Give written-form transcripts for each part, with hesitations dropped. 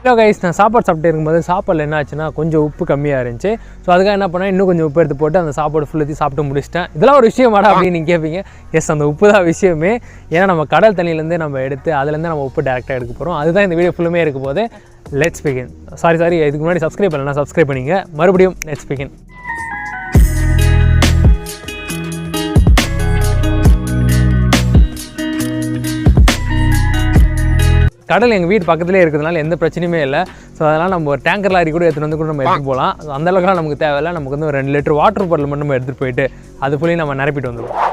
Hello guys, நான் சாப்பாடு சாப்பிட்டு இருக்கும்போது சாப்பாடில் என்ன ஆச்சுன்னா கொஞ்சம் உப்பு கம்மியாக இருந்துச்சு. ஸோ அதுக்காக என்ன பண்ணேன், இன்னும் கொஞ்சம் உப்பு எடுத்து போட்டு அந்த சாப்பாடு ஃபுல்லாத்தையும் சாப்பிட்டு முடிச்சிட்டேன். இதெல்லாம் ஒரு விஷயம் மாடா அப்படின்னு நீங்கள் கேட்பீங்க. எஸ், அந்த உப்பு தான் விஷயமே. ஏன்னா நம்ம கடல் தண்ணியிலேருந்து நம்ம எடுத்து அதுலேருந்து நம்ம உப்பு டேரெக்டாக எடுக்க போகிறோம். அதுதான் இந்த வீடியோ ஃபுல்லுமே இருக்க போது. Let's begin. சாரி இதுக்கு முன்னாடி சப்ஸ்கிரைப் பண்ணலாம், சப்ஸ்கிரைப் பண்ணிங்க. மறுபடியும் லெட்ஸ் பிகின். கடல் எங்கள் வீட்டு பக்கத்துலேயே இருக்கிறதுனால எந்த பிரச்சனையுமே இல்லை. ஸோ அதனால் நம்ம ஒரு டேங்கர் லாரி கூட எடுத்துகிட்டு வந்து கூட நம்ம எடுத்துகிட்டு போகலாம். அந்தளவுக்குலாம் நமக்கு தேவையில்லை. நமக்கு வந்து ஒரு 2 லிட்டர் வாட்டர் பாட்டில் மட்டும் நம்ம எடுத்துகிட்டு போயிட்டு அது ஃபுல்லையும் நம்ம நிரப்பிட்டு வந்துடுவோம்.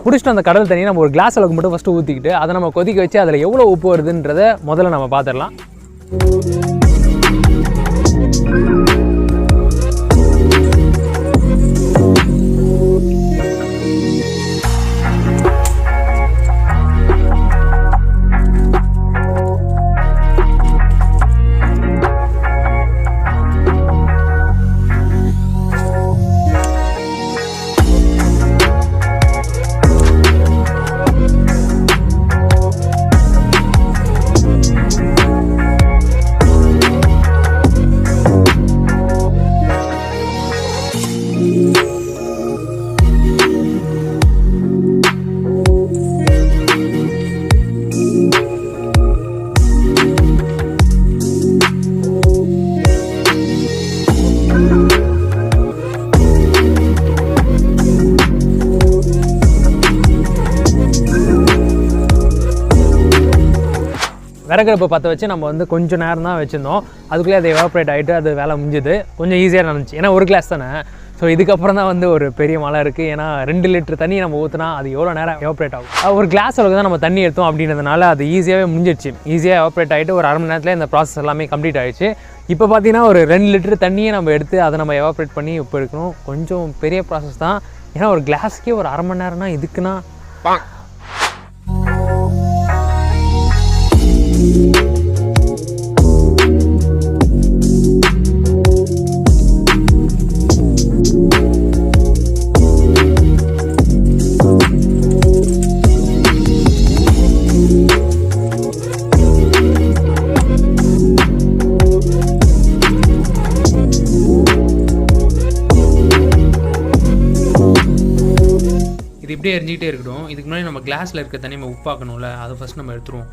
குடிச்சிட்டு அந்த கடல் தண்ணியை நம்ம ஒரு கிளாஸ் அளவுக்கு மட்டும் ஃபஸ்ட்டு ஊற்றிக்கிட்டு அதை நம்ம கொதிக்க வச்சு அதில் எவ்வளோ உப்பு வருதுன்றதை முதல்ல நம்ம பார்த்துடலாம். விறகடுப்பு பற்ற வச்சு நம்ம வந்து கொஞ்சம் நேரம் தான் வச்சுருந்தோம். அதுக்குள்ளே அது எவாப்ரேட் ஆகிட்டு அது வேலை முடிஞ்சுது. கொஞ்சம் ஈஸியாக நடந்துச்சு, ஏன்னா ஒரு கிளாஸ் தானே. ஸோ இதுக்கப்புறம் தான் வந்து ஒரு பெரிய மழை இருக்குது. ஏன்னா 2 லிட்டர் தண்ணி நம்ம ஊற்றினா அது எவ்வளோ நேரம் எவாப்ரேட் ஆகும். ஒரு கிளாஸ் அளவுக்கு தான் நம்ம தண்ணி எடுத்தோம் அப்படின்றதுனால அது ஈஸியாகவே முடிஞ்சிடுச்சு. ஈஸியாக எவாப்ரேட் ஆகிட்டு ஒரு 1/2 மணி நேரத்தில் இந்த ப்ராசஸ் எல்லாமே கம்ப்ளீட் ஆகிடுச்சு. இப்போ பார்த்தீங்கன்னா ஒரு 2 லிட்டர் தண்ணியை நம்ம எடுத்து அதை நம்ம எவாப்ரேட் பண்ணி உப்பு எடுக்கணும். கொஞ்சம் பெரிய ப்ராசஸ் தான். ஏன்னா ஒரு கிளாஸுக்கே ஒரு 1/2 மணி நேரம்னா இதுக்குன்னா இது இப்படியே எரிஞ்சிக்கிட்டே இருக்கட்டும். இதுக்கு முன்னாடி நம்ம கிளாஸில் இருக்க தண்ணி நம்ம உப்பாக்கணும்ல, அதை ஃபஸ்ட் நம்ம எடுத்துருவோம்.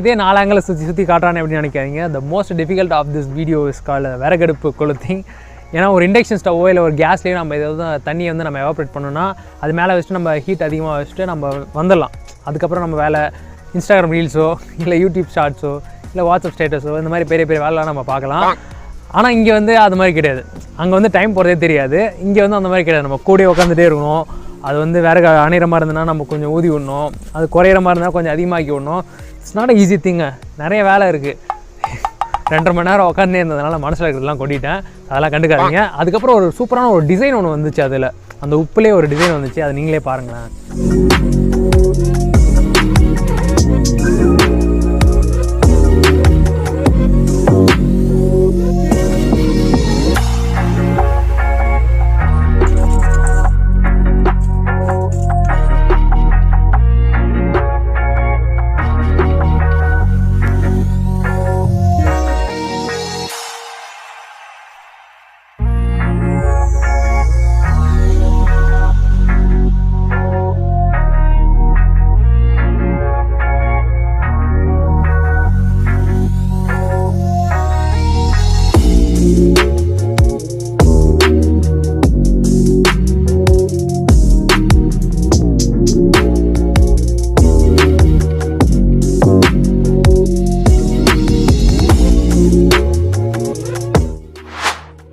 இதே 4 ஆங்கிள் சுற்றி காட்டுறானே அப்படின்னு நினைக்காதீங்க. The most difficult of this video is கால் விறகடுப்பு கொளுத்திங். ஏன்னா ஒரு இண்டக்ஷன் ஸ்டவ்வோ இல்லை ஒரு கேஸ்லேயும் நம்ம ஏதாவது தண்ணியை வந்து நம்ம எவாப்ரேட் பண்ணோன்னா அது மேலே வச்சுட்டு நம்ம ஹீட் அதிகமாக வச்சுட்டு நம்ம வந்துடலாம். அதுக்கப்புறம் நம்ம வேலை இன்ஸ்டாகிராம் ரீல்ஸோ இல்லை யூடியூப் ஷார்ட்ஸோ இல்லை வாட்ஸ்அப் ஸ்டேட்டஸோ இந்த மாதிரி பெரிய பெரிய வேலைலாம் நம்ம பார்க்கலாம். ஆனால் இங்கே வந்து அது மாதிரி கிடையாது. அங்கே வந்து டைம் போகிறதே தெரியாது. இங்கே வந்து அந்த மாதிரி கிடையாது. நம்ம கூடயே உட்காந்துட்டே இருக்கணும். அது வந்து விறகு அணையிற மாதிரி இருந்ததுன்னா நம்ம கொஞ்சம் ஊதி விடணும். அது குறையிற மாதிரி இருந்தால் கொஞ்சம் அதிகமாக்கி விடணும். It's not easy thing. நிறைய வேலை இருக்குது. 2.5 மணி நேரம் உட்காந்தே இருந்ததுனால மனசில் இருக்கிறதுலாம் கொட்டிட்டேன். அதெல்லாம் கண்டுக்காதீங்க. அதுக்கப்புறம் ஒரு சூப்பரான ஒரு டிசைன் ஒன்று வந்துச்சு. அதில் அந்த உப்புலேயே ஒரு டிசைன் வந்துச்சு. அதை நீங்களே பாருங்களேன்.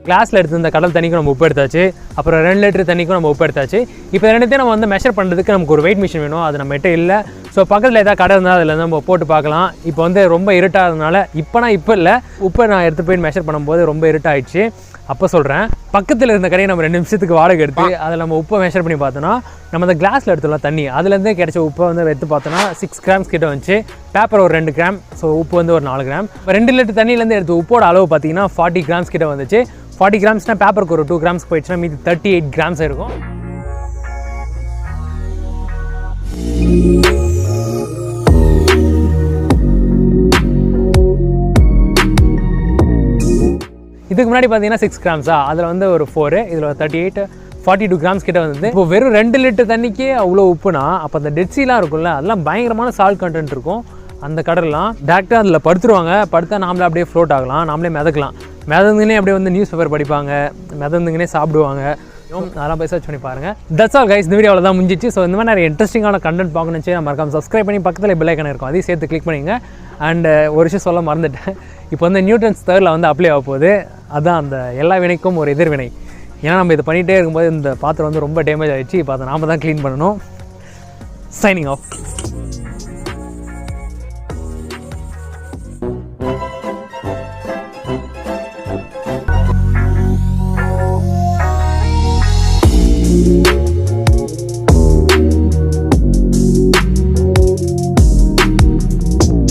கிளாஸில் எடுத்து இந்த கடல் தண்ணிக்கும் நம்ம உப்பு எடுத்தாச்சு, அப்புறம் 2 லிட்டர் தண்ணிக்கும் நம்ம உப்பு எடுத்தாச்சு. இப்போ ரெண்டுத்தையும் நம்ம வந்து மெஷர் பண்ணுறதுக்கு நமக்கு ஒரு வெயிட் மிஷின் வேணும், அது நம்மகிட்ட இல்லை. ஸோ பக்கத்தில் ஏதாவது கடை இருந்தால் அதில் நம்ம போட்டு பார்க்கலாம். இப்போ வந்து ரொம்ப இருட்டாகிறதுனால இப்போ இல்லை, உப்பை நான் எடுத்து போய் மெஷர் பண்ணும்போது ரொம்ப இருட்டாயிடுச்சு. அப்போ சொல்கிறேன், பக்கத்தில் இருந்த கடையை நம்ம 2 நிமிஷத்துக்கு வாடகை எடுத்து அதில் நம்ம உப்பை மெஷர் பண்ணி பார்த்தோன்னா நம்ம அந்த கிளாஸில் எடுத்துடலாம் தண்ணி, அதுலேருந்தே கிடைச்ச உப்பை வந்து எடுத்து பார்த்தோன்னா 6 கிராம்ஸ் கிட்ட வந்துச்சு. பேப்பர் ஒரு 2 கிராம், ஸோ உப்பு வந்து ஒரு 4 கிராம். 2 லிட்டர் தண்ணியிலேருந்து எடுத்து உப்போட அளவு பார்த்தீங்கன்னா 40 கிராம்ஸ் கிட்ட வந்துச்சு. 40 கிராம்ஸ்னால் பேப்பருக்கு ஒரு 2 கிராம்ஸ் போயிடுச்சுன்னா மீதி 38 கிராம்ஸ் இருக்கும். இதுக்கு முன்னாடி பார்த்தீங்கன்னா 6 கிராம்ஸா, அதில் வந்து ஒரு 4, இதில் 38, 42 கிராம்ஸ் கிட்ட வந்தது. இப்போ வெறும் 2 லிட்டர் தண்ணிக்கே அவ்வளோ உப்புனா அப்போ அந்த டெட்ஸிலாம் இருக்கும்ல, அதெல்லாம் பயங்கரமான சால்ட் கண்டென்ட் இருக்கும். அந்த கடல்லாம் டேரெக்டாக அதில் படுத்துருவாங்க, படுத்தா நாமளே அப்படியே ஃப்ளோட் ஆகலாம், நாமளே மிதக்கலாம். மிதந்துங்கனே அப்படியே வந்து நியூஸ் பேப்பர் படிப்பாங்க, மிதந்துங்கனே சாப்பிடுவாங்க. அதெல்லாம் போய் சர்ச் பண்ணி பாருங்கள். தட்ஸ் ஆல் கைஸ், இந்த வீடியோவில் தான் முடிஞ்சிச்சு. ஸோ இந்த மாதிரி நிறைய இன்ட்ரெஸ்டிங்கான கண்டென்ட் பார்க்கணுச்சு நான் மறக்காம சப்ஸ்கிரைப் பண்ணி பக்கத்தில் பெல் ஐக்கான் இருக்கும், அதையும் சேர்த்து கிளிக் பண்ணிங்க. அண்ட் ஒரு விஷயம் சொல்ல மறந்துட்டேன், இப்போ வந்து நியூட்டன்ஸ் தேர்டில் வந்து அப்ளை ஆக போகுது. அதுதான் அந்த எல்லா வினைக்கும் ஒரு எதிர்வினை. ஏன்னா நம்ம இதை பண்ணிகிட்டே இருக்கும்போது இந்த பாத்திரம் வந்து ரொம்ப டேமேஜ் ஆகிடுச்சு. இப்போ அதை நாம் தான் க்ளீன் பண்ணணும். Signing off.